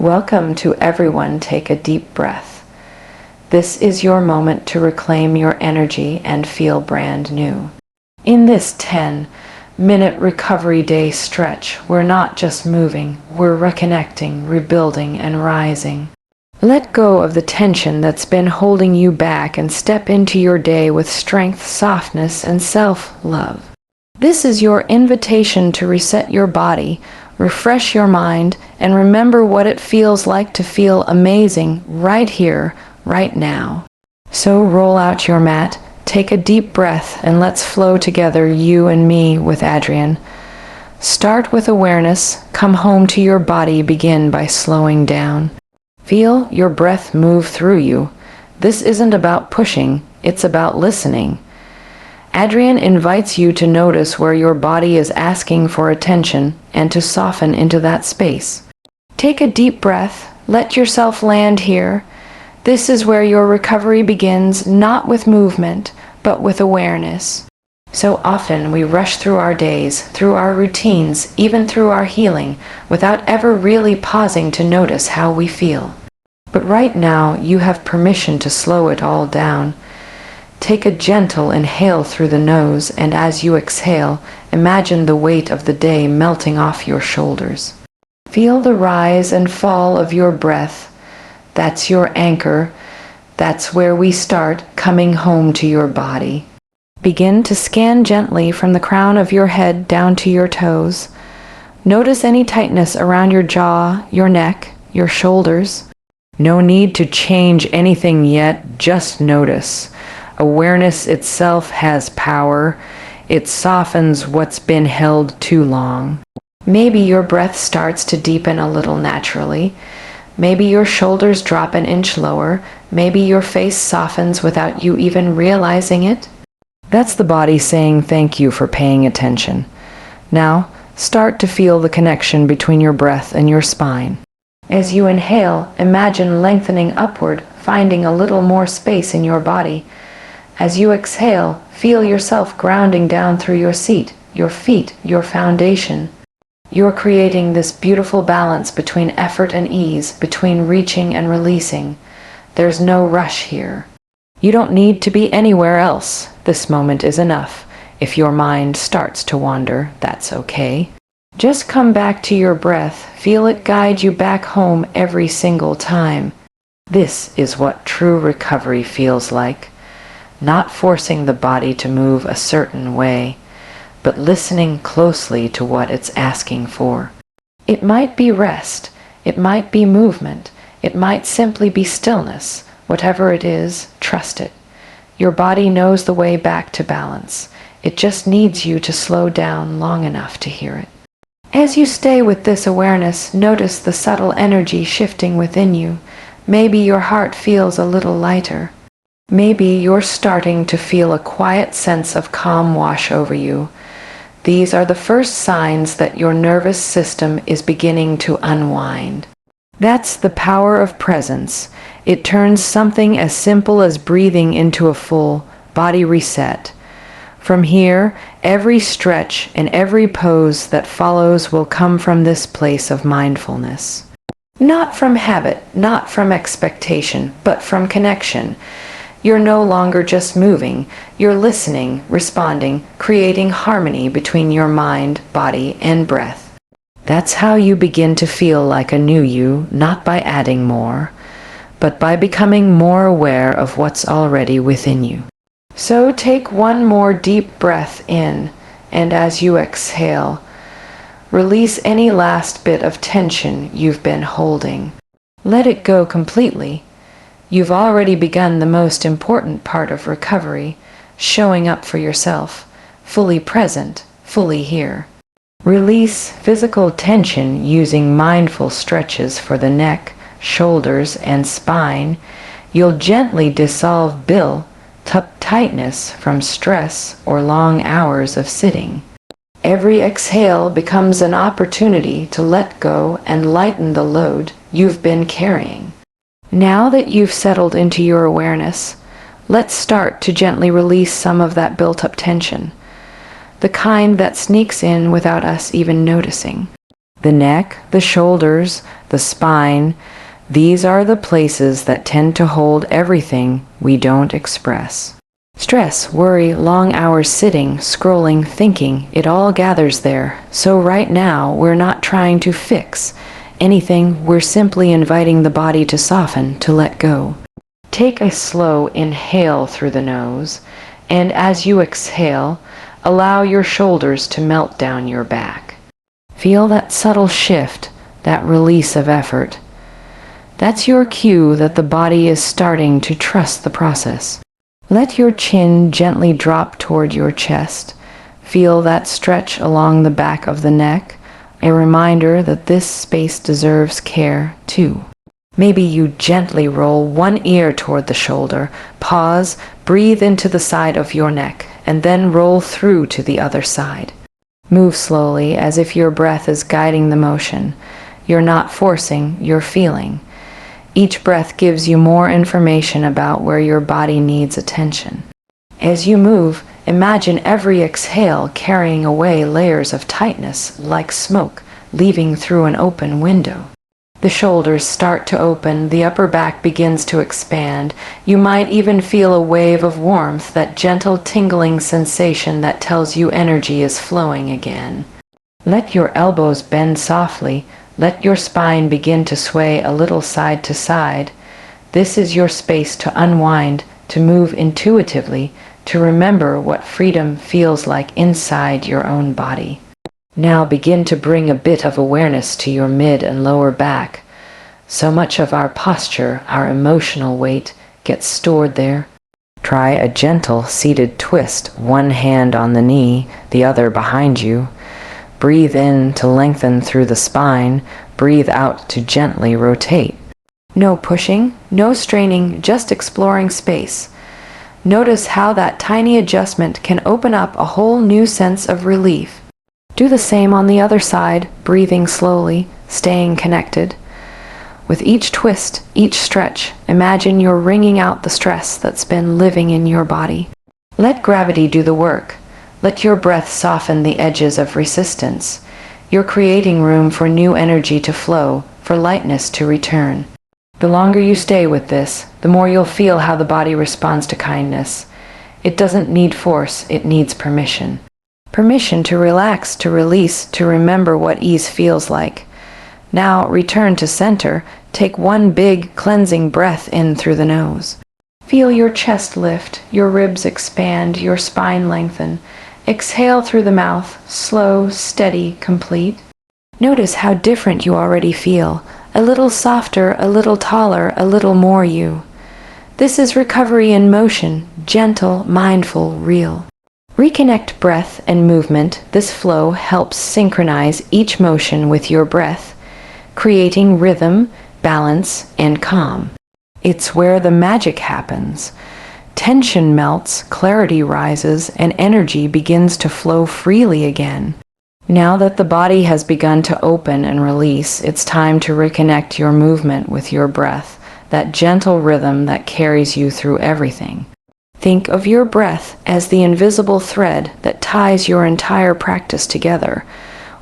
Welcome to everyone. Take a deep breath. This is your moment to reclaim your energy and feel brand new. In this 10-minute recovery day stretch, we're not just moving, we're reconnecting, rebuilding, and rising. Let go of the tension that's been holding you back and step into your day with strength, softness, and self-love. This is your invitation to reset your body, refresh your mind, and remember what it feels like to feel amazing right here, right now. So roll out your mat, take a deep breath, and let's flow together, you and me, with Adriene. Start with awareness, come home to your body, begin by slowing down. Feel your breath move through you. This isn't about pushing, it's about listening. Adriene invites you to notice where your body is asking for attention and to soften into that space. Take a deep breath, let yourself land here. This is where your recovery begins, not with movement, but with awareness. So often we rush through our days, through our routines, even through our healing, without ever really pausing to notice how we feel. But right now, you have permission to slow it all down. Take a gentle inhale through the nose, and as you exhale, imagine the weight of the day melting off your shoulders. Feel the rise and fall of your breath. That's your anchor. That's where we start, coming home to your body. Begin to scan gently from the crown of your head down to your toes. Notice any tightness around your jaw, your neck, your shoulders. No need to change anything yet, just notice. Awareness itself has power. It softens what's been held too long. Maybe your breath starts to deepen a little naturally. Maybe your shoulders drop an inch lower. Maybe your face softens without you even realizing it. That's the body saying thank you for paying attention. Now, start to feel the connection between your breath and your spine. As you inhale, imagine lengthening upward, finding a little more space in your body. As you exhale, feel yourself grounding down through your seat, your feet, your foundation. You're creating this beautiful balance between effort and ease, between reaching and releasing. There's no rush here. You don't need to be anywhere else. This moment is enough. If your mind starts to wander, that's okay. Just come back to your breath. Feel it guide you back home every single time. This is what true recovery feels like. Not forcing the body to move a certain way, but listening closely to what it's asking for. It might be rest, it might be movement, it might simply be stillness. Whatever it is, trust it. Your body knows the way back to balance. It just needs you to slow down long enough to hear it. As you stay with this awareness, notice the subtle energy shifting within you. Maybe your heart feels a little lighter. Maybe you're starting to feel a quiet sense of calm wash over you. These are the first signs that your nervous system is beginning to unwind. That's the power of presence. It turns something as simple as breathing into a full body reset. From here, every stretch and every pose that follows will come from this place of mindfulness. Not from habit, not from expectation, but from connection. You're no longer just moving, you're listening, responding, creating harmony between your mind, body, and breath. That's how you begin to feel like a new you, not by adding more, but by becoming more aware of what's already within you. So take one more deep breath in, and as you exhale, release any last bit of tension you've been holding. Let it go completely. You've already begun the most important part of recovery, showing up for yourself, fully present, fully here. Release physical tension using mindful stretches for the neck, shoulders, and spine. You'll gently dissolve tightness from stress or long hours of sitting. Every exhale becomes an opportunity to let go and lighten the load you've been carrying. Now that you've settled into your awareness, let's start to gently release some of that built-up tension, the kind that sneaks in without us even noticing. The neck, the shoulders, the spine, these are the places that tend to hold everything we don't express. Stress, worry, long hours sitting, scrolling, thinking, it all gathers there. So right now, we're not trying to fix anything, we're simply inviting the body to soften, to let go. Take a slow inhale through the nose, and as you exhale, allow your shoulders to melt down your back. Feel that subtle shift, that release of effort. That's your cue that the body is starting to trust the process. Let your chin gently drop toward your chest. Feel that stretch along the back of the neck, a reminder that this space deserves care too. Maybe you gently roll one ear toward the shoulder, pause, breathe into the side of your neck, and then roll through to the other side. Move slowly as if your breath is guiding the motion. You're not forcing, you're feeling. Each breath gives you more information about where your body needs attention. As you move, imagine every exhale carrying away layers of tightness like smoke leaving through an open window. The shoulders start to open, the upper back begins to expand. You might even feel a wave of warmth, that gentle tingling sensation that tells you energy is flowing again. Let your elbows bend softly. Let your spine begin to sway a little side to side. This is your space to unwind, to move intuitively, to remember what freedom feels like inside your own body. Now begin to bring a bit of awareness to your mid and lower back. So much of our posture, our emotional weight, gets stored there. Try a gentle seated twist, one hand on the knee, the other behind you. Breathe in to lengthen through the spine. Breathe out to gently rotate. No pushing, no straining, just exploring space. Notice how that tiny adjustment can open up a whole new sense of relief. Do the same on the other side, breathing slowly, staying connected. With each twist, each stretch, imagine you're wringing out the stress that's been living in your body. Let gravity do the work. Let your breath soften the edges of resistance. You're creating room for new energy to flow, for lightness to return. The longer you stay with this, the more you'll feel how the body responds to kindness. It doesn't need force, it needs permission. Permission to relax, to release, to remember what ease feels like. Now return to center. Take one big, cleansing breath in through the nose. Feel your chest lift, your ribs expand, your spine lengthen. Exhale through the mouth, slow, steady, complete. Notice how different you already feel. A little softer, a little taller, a little more you. This is recovery in motion, gentle, mindful, real. Reconnect breath and movement. This flow helps synchronize each motion with your breath, creating rhythm, balance, and calm. It's where the magic happens. Tension melts, clarity rises, and energy begins to flow freely again. Now that the body has begun to open and release, it's time to reconnect your movement with your breath, that gentle rhythm that carries you through everything. Think of your breath as the invisible thread that ties your entire practice together.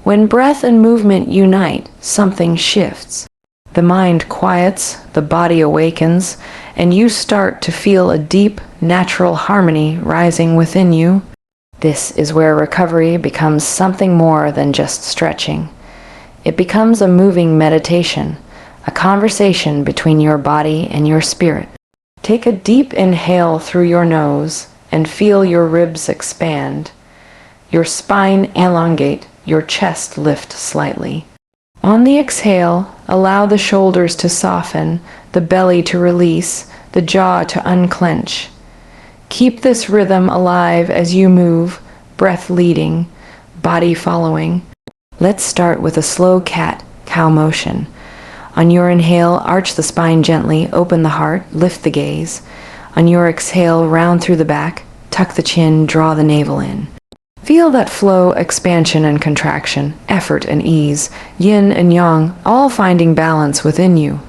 When breath and movement unite, something shifts. The mind quiets, the body awakens, and you start to feel a deep, natural harmony rising within you. This is where recovery becomes something more than just stretching. It becomes a moving meditation, a conversation between your body and your spirit. Take a deep inhale through your nose and feel your ribs expand, your spine elongate, your chest lift slightly. On the exhale, allow the shoulders to soften, the belly to release, the jaw to unclench. Keep this rhythm alive as you move, breath leading, body following. Let's start with a slow cat-cow motion. On your inhale, arch the spine gently, open the heart, lift the gaze. On your exhale, round through the back, tuck the chin, draw the navel in. Feel that flow, expansion and contraction, effort and ease, yin and yang, all finding balance within you.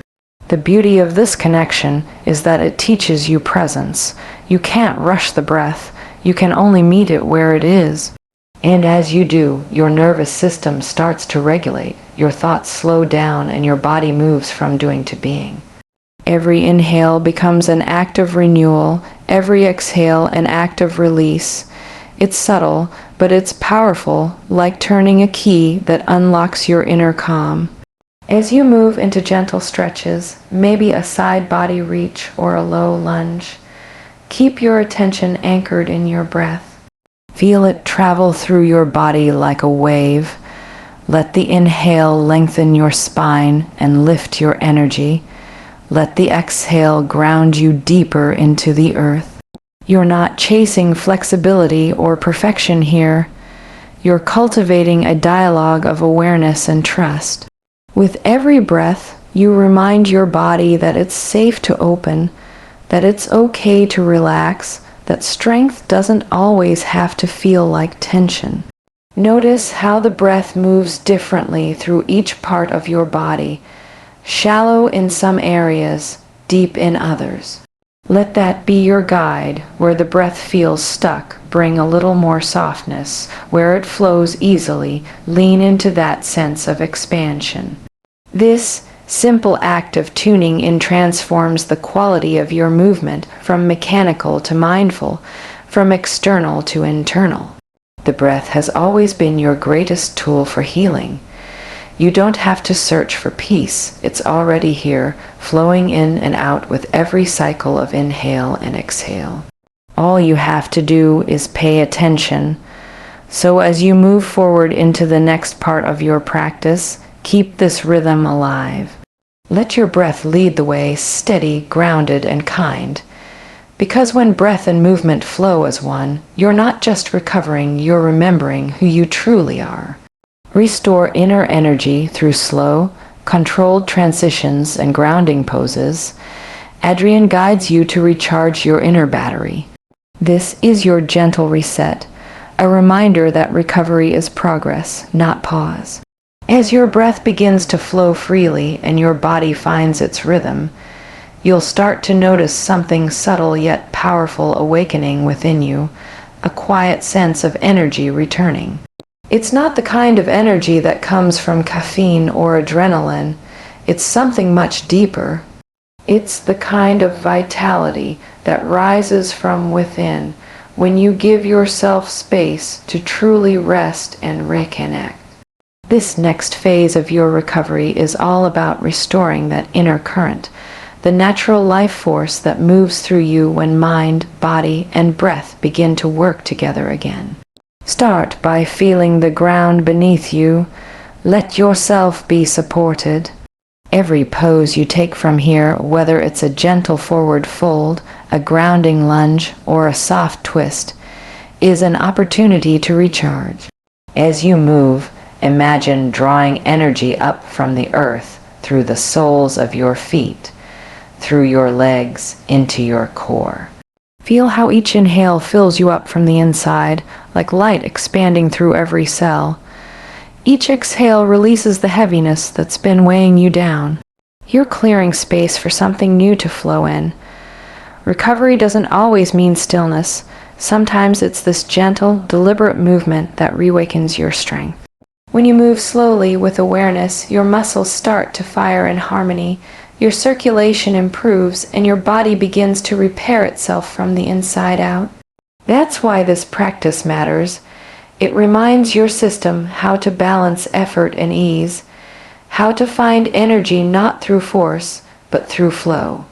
The beauty of this connection is that it teaches you presence. You can't rush the breath. You can only meet it where it is. And as you do, your nervous system starts to regulate, your thoughts slow down, and your body moves from doing to being. Every inhale becomes an act of renewal, every exhale an act of release. It's subtle, but it's powerful, like turning a key that unlocks your inner calm. As you move into gentle stretches, maybe a side body reach or a low lunge, keep your attention anchored in your breath. Feel it travel through your body like a wave. Let the inhale lengthen your spine and lift your energy. Let the exhale ground you deeper into the earth. You're not chasing flexibility or perfection here. You're cultivating a dialogue of awareness and trust. With every breath, you remind your body that it's safe to open, that it's okay to relax, that strength doesn't always have to feel like tension. Notice how the breath moves differently through each part of your body, shallow in some areas, deep in others. Let that be your guide. Where the breath feels stuck, bring a little more softness. Where it flows easily, lean into that sense of expansion. This simple act of tuning in transforms the quality of your movement from mechanical to mindful, from external to internal. The breath has always been your greatest tool for healing. You don't have to search for peace. It's already here, flowing in and out with every cycle of inhale and exhale. All you have to do is pay attention. So as you move forward into the next part of your practice, keep this rhythm alive. Let your breath lead the way, steady, grounded, and kind. Because when breath and movement flow as one, you're not just recovering, you're remembering who you truly are. Restore inner energy through slow, controlled transitions and grounding poses. Adriene guides you to recharge your inner battery. This is your gentle reset, a reminder that recovery is progress, not pause. As your breath begins to flow freely and your body finds its rhythm, you'll start to notice something subtle yet powerful awakening within you, a quiet sense of energy returning. It's not the kind of energy that comes from caffeine or adrenaline. It's something much deeper. It's the kind of vitality that rises from within when you give yourself space to truly rest and reconnect. This next phase of your recovery is all about restoring that inner current, the natural life force that moves through you when mind, body, and breath begin to work together again. Start by feeling the ground beneath you. Let yourself be supported. Every pose you take from here, whether it's a gentle forward fold, a grounding lunge, or a soft twist, is an opportunity to recharge. As you move, imagine drawing energy up from the earth through the soles of your feet, through your legs, into your core. Feel how each inhale fills you up from the inside, like light expanding through every cell. Each exhale releases the heaviness that's been weighing you down. You're clearing space for something new to flow in. Recovery doesn't always mean stillness. Sometimes it's this gentle, deliberate movement that reawakens your strength. When you move slowly with awareness, your muscles start to fire in harmony. Your circulation improves and your body begins to repair itself from the inside out. That's why this practice matters. It reminds your system how to balance effort and ease, how to find energy not through force, but through flow.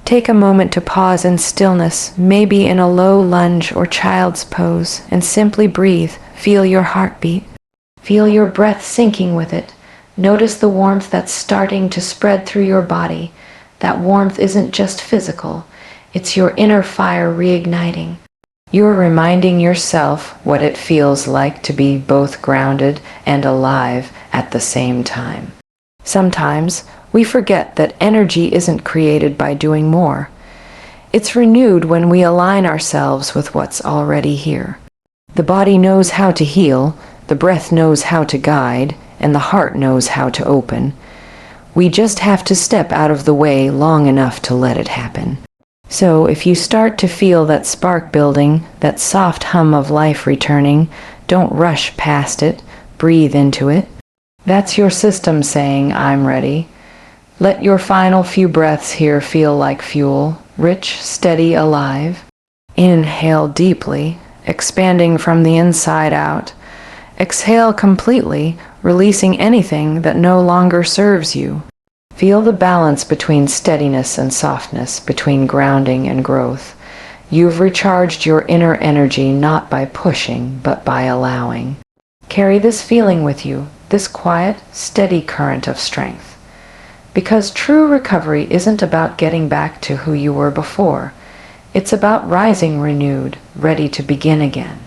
Take a moment to pause in stillness, maybe in a low lunge or child's pose, and simply breathe. Feel your heartbeat. Feel your breath sinking with it. Notice the warmth that's starting to spread through your body. That warmth isn't just physical. It's your inner fire reigniting. You're reminding yourself what it feels like to be both grounded and alive at the same time. Sometimes we forget that energy isn't created by doing more. It's renewed when we align ourselves with what's already here. The body knows how to heal, the breath knows how to guide, and the heart knows how to open. We just have to step out of the way long enough to let it happen. So if you start to feel that spark building, that soft hum of life returning, Don't rush past it. Breathe into it. That's your system saying, I'm ready. Let your final few breaths here feel like fuel, rich, steady, alive. Inhale deeply, expanding from the inside out. Exhale completely, releasing anything that no longer serves you. Feel the balance between steadiness and softness, between grounding and growth. You've recharged your inner energy not by pushing, but by allowing. Carry this feeling with you, this quiet, steady current of strength. Because true recovery isn't about getting back to who you were before. It's about rising renewed, ready to begin again.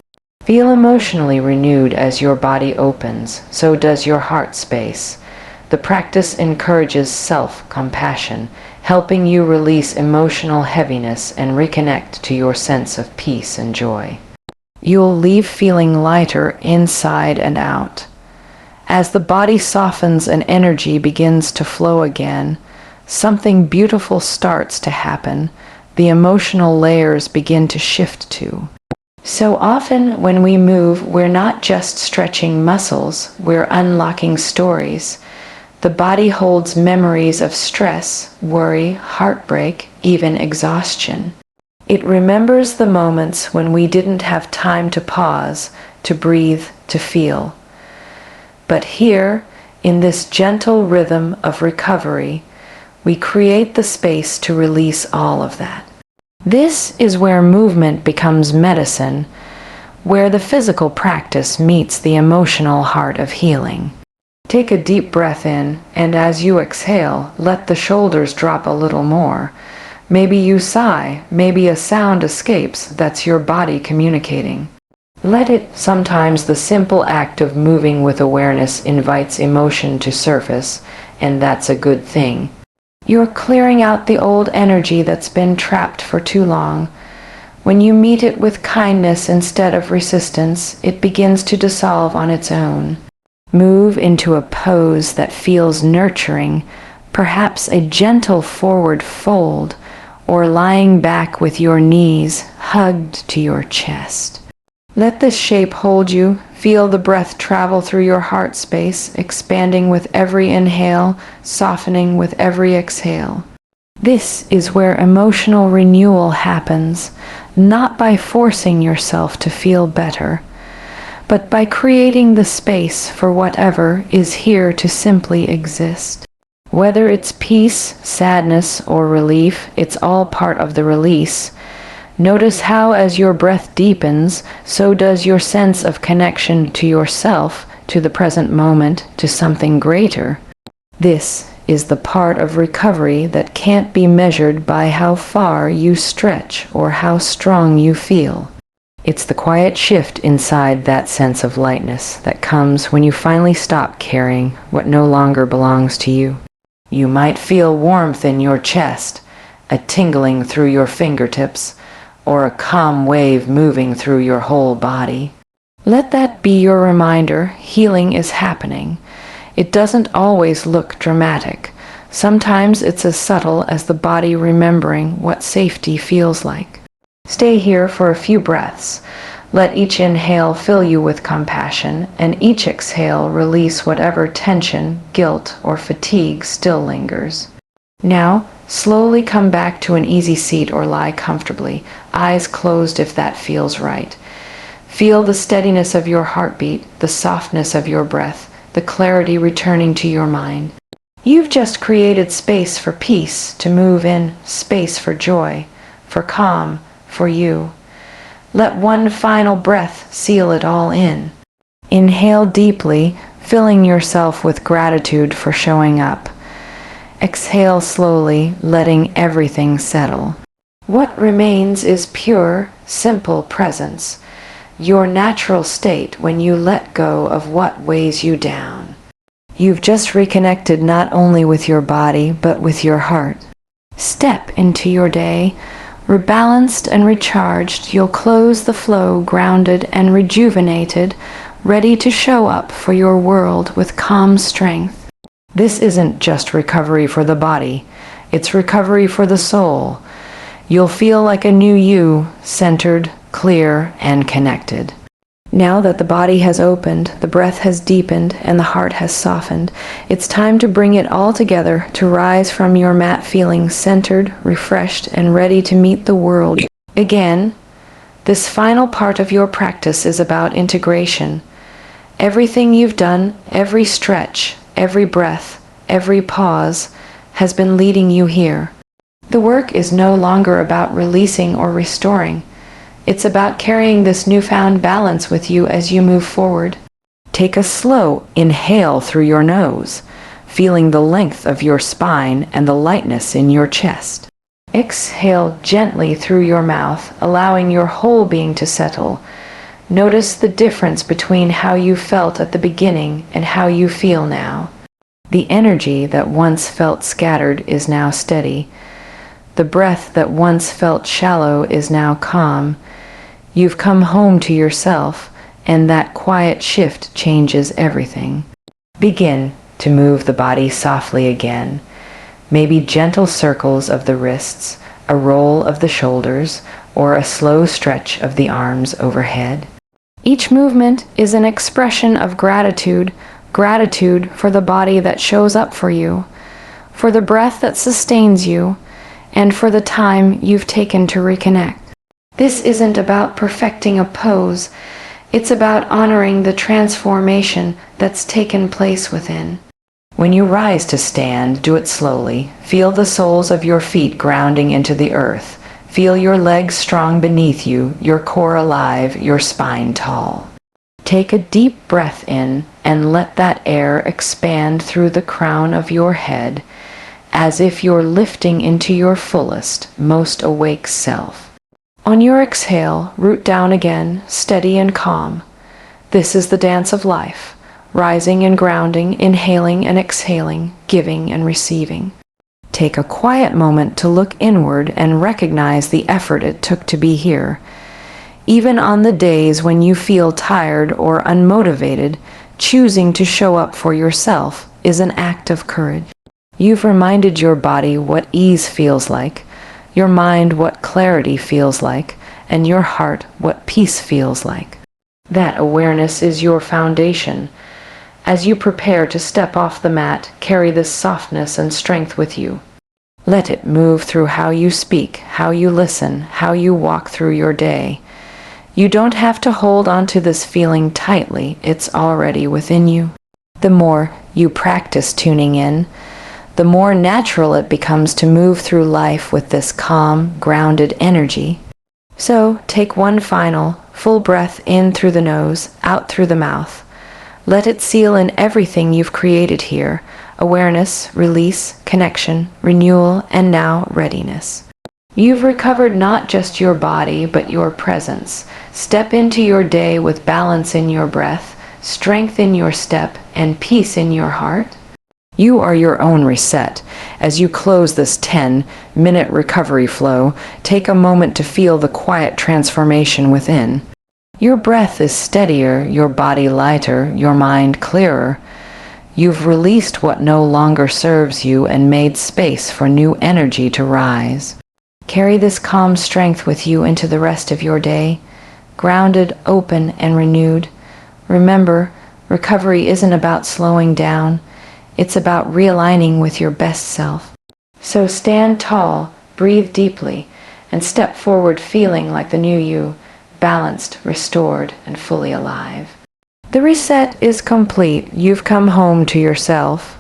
Feel emotionally renewed as your body opens, so does your heart space. The practice encourages self-compassion, helping you release emotional heaviness and reconnect to your sense of peace and joy. You'll leave feeling lighter inside and out. As the body softens and energy begins to flow again, something beautiful starts to happen. The emotional layers begin to shift too. So often when we move, we're not just stretching muscles, we're unlocking stories. The body holds memories of stress, worry, heartbreak, even exhaustion. It remembers the moments when we didn't have time to pause, to breathe, to feel. But here, in this gentle rhythm of recovery, we create the space to release all of that. This is where movement becomes medicine, where the physical practice meets the emotional heart of healing. Take a deep breath in, and as you exhale, let the shoulders drop a little more. Maybe you sigh, maybe a sound escapes. That's your body communicating. Let it. Sometimes the simple act of moving with awareness invites emotion to surface, and that's a good thing. You're clearing out the old energy that's been trapped for too long. When you meet it with kindness instead of resistance, it begins to dissolve on its own. Move into a pose that feels nurturing, perhaps a gentle forward fold, or lying back with your knees hugged to your chest. Let this shape hold you. Feel the breath travel through your heart space, expanding with every inhale, softening with every exhale. This is where emotional renewal happens, not by forcing yourself to feel better, but by creating the space for whatever is here to simply exist. Whether it's peace, sadness, or relief, it's all part of the release. Notice how as your breath deepens, so does your sense of connection to yourself, to the present moment, to something greater. This is the part of recovery that can't be measured by how far you stretch or how strong you feel. It's the quiet shift inside that sense of lightness that comes when you finally stop carrying what no longer belongs to you. You might feel warmth in your chest, a tingling through your fingertips, or a calm wave moving through your whole body. Let that be your reminder healing is happening. It doesn't always look dramatic. Sometimes it's as subtle as the body remembering what safety feels like. Stay here for a few breaths. Let each inhale fill you with compassion, and each exhale release whatever tension, guilt, or fatigue still lingers. Now, slowly come back to an easy seat or lie comfortably, eyes closed if that feels right. Feel the steadiness of your heartbeat, the softness of your breath, the clarity returning to your mind. You've just created space for peace to move in, space for joy, for calm, for you. Let one final breath seal it all in. Inhale deeply, filling yourself with gratitude for showing up. Exhale slowly, letting everything settle. What remains is pure, simple presence, your natural state when you let go of what weighs you down. You've just reconnected not only with your body, but with your heart. Step into your day. Rebalanced and recharged, you'll close the flow grounded and rejuvenated, ready to show up for your world with calm strength. This isn't just recovery for the body, it's recovery for the soul. You'll feel like a new you, centered, clear, and connected. Now that the body has opened, the breath has deepened, and the heart has softened, it's time to bring it all together, to rise from your mat feeling centered, refreshed, and ready to meet the world again. This final part of your practice is about integration. Everything you've done, every stretch, every breath, every pause, has been leading you here. The work is no longer about releasing or restoring. It's about carrying this newfound balance with you as you move forward. Take a slow inhale through your nose, feeling the length of your spine and the lightness in your chest. Exhale gently through your mouth, allowing your whole being to settle. Notice the difference between how you felt at the beginning and how you feel now. The energy that once felt scattered is now steady. The breath that once felt shallow is now calm. You've come home to yourself, and that quiet shift changes everything. Begin to move the body softly again. Maybe gentle circles of the wrists, a roll of the shoulders, or a slow stretch of the arms overhead. Each movement is an expression of gratitude, gratitude for the body that shows up for you, for the breath that sustains you, and for the time you've taken to reconnect. This isn't about perfecting a pose, it's about honoring the transformation that's taken place within. When you rise to stand, do it slowly. Feel the soles of your feet grounding into the earth. Feel your legs strong beneath you, your core alive, your spine tall. Take a deep breath in and let that air expand through the crown of your head, as if you're lifting into your fullest, most awake self. On your exhale, root down again, steady and calm. This is the dance of life, rising and grounding, inhaling and exhaling, giving and receiving. Take a quiet moment to look inward and recognize the effort it took to be here. Even on the days when you feel tired or unmotivated, choosing to show up for yourself is an act of courage. You've reminded your body what ease feels like, your mind what clarity feels like, and your heart what peace feels like. That awareness is your foundation. As you prepare to step off the mat, carry this softness and strength with you. Let it move through how you speak, how you listen, how you walk through your day. You don't have to hold on to this feeling tightly, it's already within you. The more you practice tuning in, the more natural it becomes to move through life with this calm, grounded energy. So take one final, full breath in through the nose, out through the mouth. Let it seal in everything you've created here: awareness, release, connection, renewal, and now readiness. You've recovered not just your body, but your presence. Step into your day with balance in your breath, strength in your step, and peace in your heart. You are your own reset. As you close this 10-minute recovery flow, take a moment to feel the quiet transformation within. Your breath is steadier, your body lighter, your mind clearer. You've released what no longer serves you and made space for new energy to rise. Carry this calm strength with you into the rest of your day, grounded, open, and renewed. Remember, recovery isn't about slowing down. It's about realigning with your best self. So stand tall, breathe deeply, and step forward feeling like the new you, balanced, restored, and fully alive. The reset is complete. You've come home to yourself.